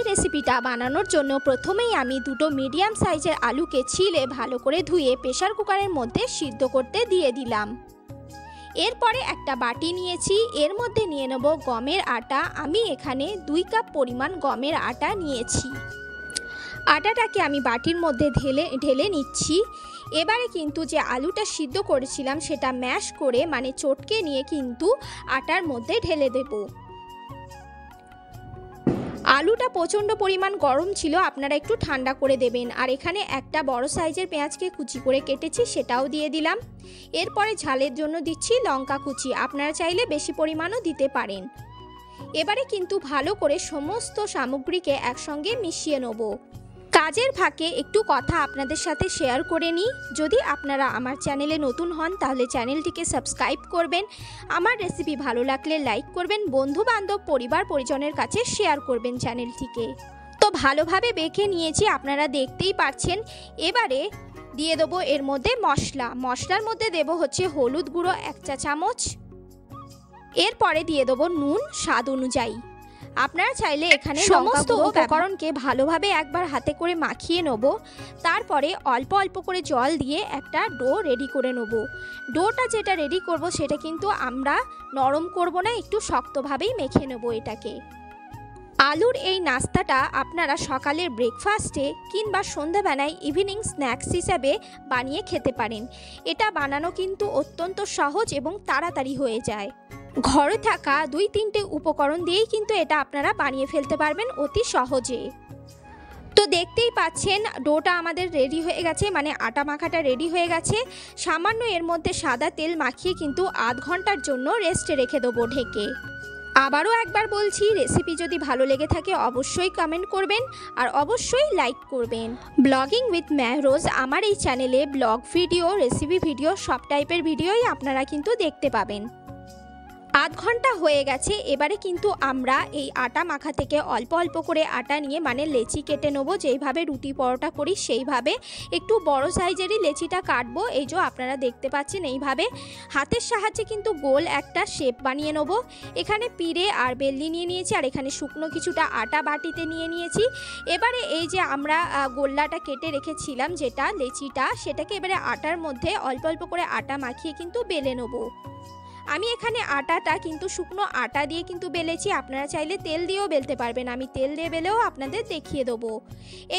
রেসিপিটা বানানোর জন্য প্রথমেই আমি দুটো মিডিয়াম সাইজের আলুকে ছিলে ভালো করে ধুয়ে প্রেসার কুকারের মধ্যে সিদ্ধ করতে দিয়ে দিলাম। এরপরে একটা বাটি নিয়েছি, এর মধ্যে নিয়ে নেব গমের আটা। আমি এখানে 2 কাপ পরিমাণ গমের আটা নিয়েছি। আটাটাকে আমি বাটির মধ্যে ঢেলে নিচ্ছি। এবারে কিন্তু যে আলুটা সিদ্ধ করেছিলাম সেটা ম্যাশ করে মানে চটকে নিয়ে কিন্তু আটার মধ্যে ঢেলে দেব। আলুটা প্রচণ্ড পরিমাণ গরম ছিল, আপনারা একটু ঠান্ডা করে দেবেন। আর এখানে একটা বড় সাইজের পেঁয়াজকে কুচি করে কেটেছি, সেটাও দিয়ে দিলাম। এরপরে ঝালের জন্য দিচ্ছি লঙ্কা কুচি, আপনারা চাইলে বেশি পরিমাণও দিতে পারেন। এবারে কিন্তু ভালো করে সমস্ত সামগ্রীকে একসঙ্গে মিশিয়ে নেব। কাজের ফাঁকে একটু কথা আপনাদের সাথে শেয়ার করে নিই। যদি আপনারা আমার চ্যানেলে নতুন হন তাহলে চ্যানেলটিকে সাবস্ক্রাইব করবেন, আমার রেসিপি ভালো লাগলে লাইক করবেন, বন্ধু বান্ধব পরিবার পরিজনের কাছে শেয়ার করবেন চ্যানেলটিকে। তো ভালোভাবে মেখে নিয়েছি, আপনারা দেখতেই পাচ্ছেন। এবারে দিয়ে দেবো এর মধ্যে মশলার মধ্যে দেব হচ্ছে হলুদ গুঁড়ো 1 চা চামচ। এরপরে দিয়ে দেবো নুন স্বাদ অনুযায়ী। আপনারা চাইলে এখানে সমস্ত উপকরণকে ভালোভাবে একবার হাতে করে মাখিয়ে নেব। তারপরে অল্প অল্প করে জল দিয়ে একটা ডো রেডি করে নেব। ডোটা যেটা রেডি করব সেটা কিন্তু আমরা নরম করব না, একটু শক্তভাবেই মেখে নেব এটাকে। আলুর এই নাস্তাটা আপনারা সকালের ব্রেকফাস্টে কিংবা সন্ধ্যাবেলায় ইভিনিং স্ন্যাক্স হিসাবে বানিয়ে খেতে পারেন। এটা বানানো কিন্তু অত্যন্ত সহজ এবং তাড়াতাড়ি হয়ে যায়। ঘরে থাকা 2-3টে উপকরণ দিয়েই কিন্তু এটা আপনারা বানিয়ে ফেলতে পারবেন অতি সহজে। তো দেখতেই পাচ্ছেন ডোটা আমাদের রেডি হয়ে গেছে, মানে আটা মাখাটা রেডি হয়ে গেছে। সামান্য এর মধ্যে সাদা তেল মাখিয়ে কিন্তু আধ ঘন্টার জন্য রেস্টে রেখে দেবো ঢেকে। আবারও একবার বলছি, রেসিপি যদি ভালো লেগে থাকে অবশ্যই কমেন্ট করবেন আর অবশ্যই লাইক করবেন। ব্লগিং উইথ মেহরোজ আমার এই চ্যানেলে ব্লগ ভিডিও, রেসিপি ভিডিও সব টাইপের ভিডিওই আপনারা কিন্তু দেখতে পাবেন। আধ ঘন্টা হয়ে গেছে। এবারে কিন্তু আমরা এই আটা মাখা থেকে অল্প অল্প করে আটা নিয়ে মানে লেচি কেটে নেবো। যেইভাবে রুটি পরোটা করি সেইভাবে একটু বড় সাইজেরই লেচিটা কাটবো। এই যে আপনারা দেখতে পাচ্ছেন এইভাবে হাতের সাহায্যে কিন্তু গোল একটা শেপ বানিয়ে নেবো। এখানে পিড়ে আর বেলনি নিয়ে নিয়েছি, আর এখানে শুকনো কিছুটা আটা বাটিতে নিয়ে নিয়েছি। এবারে এই যে আমরা গোল্লাটা কেটে রেখেছিলাম যেটা লেচিটা, সেটাকে এবারে আটার মধ্যে অল্প অল্প করে আটা মাখিয়ে কিন্তু বেলে নেবো। আমি এখানে আটাটা কিন্তু শুকনো আটা দিয়ে কিন্তু বেলেছি, আপনারা চাইলে তেল দিয়েও বেলতে পারবেন। আমি তেল দিয়ে বেলেও আপনাদের দেখিয়ে দেবো।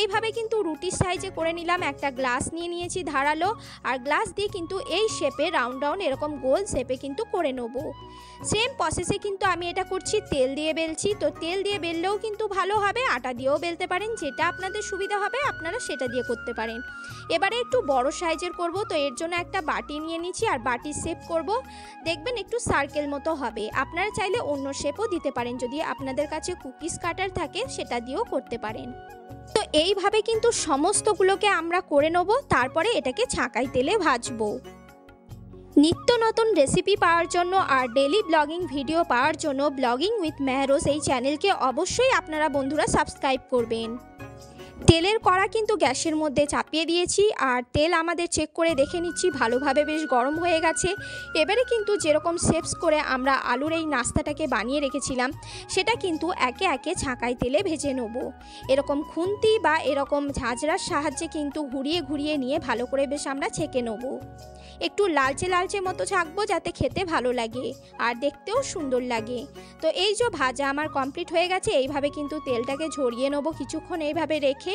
এইভাবে কিন্তু রুটির সাইজে করে নিলাম। একটা গ্লাস নিয়ে নিয়েছি ধারালো, আর গ্লাস দিয়ে কিন্তু এই শেপে রাউন্ড এরকম গোল শেপে কিন্তু করে নেব। সেম প্রসেসে কিন্তু আমি এটা করছি, তেল দিয়ে বেলছি। তো তেল দিয়ে বেললেও কিন্তু ভালো হবে, আটা দিয়েও বেলতে পারেন, যেটা আপনাদের সুবিধা হবে আপনারা সেটা দিয়ে করতে পারেন। এবারে একটু বড় সাইজের করব, তো এর জন্য একটা বাটি নিয়ে নিচ্ছি আর বাটির শেপ করব। দেখবেন একটু সার্কেল মতো হবে। আপনারা চাইলে অন্য শেপও দিতে পারেন, যদি আপনাদের কাছে কুকিজ কাটার থাকে সেটা দিয়েও করতে পারেন। তো এইভাবে কিন্তু সমস্তগুলোকে আমরা করে নেব, তারপরে এটাকে ছাঁকাই তেলে ভাজবো। নিত্য নতুন রেসিপি পাওয়ার জন্য আর ডেলি ব্লগিং ভিডিও পাওয়ার জন্য ব্লগিং উইথ মেহরোজ এই চ্যানেলকে অবশ্যই আপনারা বন্ধুরা সাবস্ক্রাইব করবেন। তেলের কড়া কিন্তু গ্যাসের মধ্যে চাপিয়ে দিয়েছি, আর তেল আমাদের চেক করে দেখে নিচ্ছি ভালোভাবে বেশ গরম হয়ে গেছে। এবারে কিন্তু যেরকম শেপস করে আমরা আলুর এই নাস্তাটাকে বানিয়ে রেখেছিলাম সেটা কিন্তু একে একে ছাঁকাই তেলে ভেজে নেব। এরকম খুন্তি বা এরকম ঝাঁঝরার সাহায্যে কিন্তু ঘুরিয়ে ঘুরিয়ে নিয়ে ভালো করে বেশ আমরা ছেঁকে নেব। একটু লালচে লালচে মতো ছাঁকবো যাতে খেতে ভালো লাগে আর দেখতেও সুন্দর লাগে। তো এই যে ভাজা আমার কমপ্লিট হয়ে গেছে। এইভাবে কিন্তু তেলটাকে ঝরিয়ে নেব কিছুক্ষণ এইভাবে রেখে।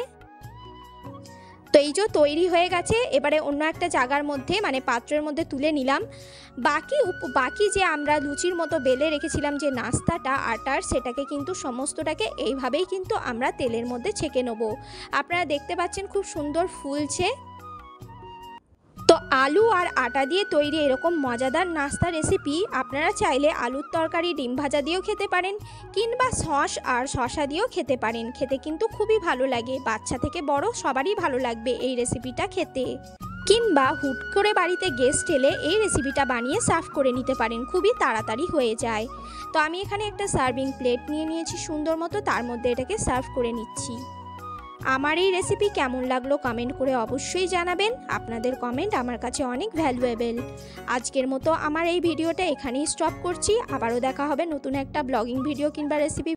তো এই যে তৈরি হয়ে গেছে। এবারে অন্য একটা জায়গার মধ্যে মানে পাত্রের মধ্যে তুলে নিলাম। বাকি যে আমরা লুচির মতো বেলে রেখেছিলাম যে নাস্তাটা আটার, সেটাকে কিন্তু সমস্তটাকে এইভাবেই কিন্তু আমরা তেলের মধ্যে ছেঁকে নেব। আপনারা দেখতে পাচ্ছেন খুব সুন্দর ফুলছে। তো আলু আর আটা দিয়ে তৈরি এরকম মজাদার নাস্তা রেসিপি আপনারা চাইলে আলুর তরকারি ডিম ভাজা দিয়েও খেতে পারেন, কিংবা সস আর শসা দিয়েও খেতে পারেন। খেতে কিন্তু খুবই ভালো লাগে, বাচ্চা থেকে বড় সবারই ভালো লাগবে এই রেসিপিটা খেতে। কিংবা হুট করে বাড়িতে গেস্ট এলে এই রেসিপিটা বানিয়ে সার্ভ করে নিতে পারেন, খুবই তাড়াতাড়ি হয়ে যায়। তো আমি এখানে একটা সার্ভিং প্লেট নিয়ে নিয়েছি সুন্দর মতো, তার মধ্যে এটাকে সার্ভ করে নিচ্ছি। আমার এই রেসিপি কেমন লাগলো কমেন্ট করে অবশ্যই জানাবেন। আপনাদের কমেন্ট আমার কাছে অনেক ভ্যালুয়েবল। আজকের মতো আমার এই ভিডিওটা এখানেই স্টপ করছি। আবারও দেখা হবে নতুন একটা ব্লগিং ভিডিও কিংবা রেসিপি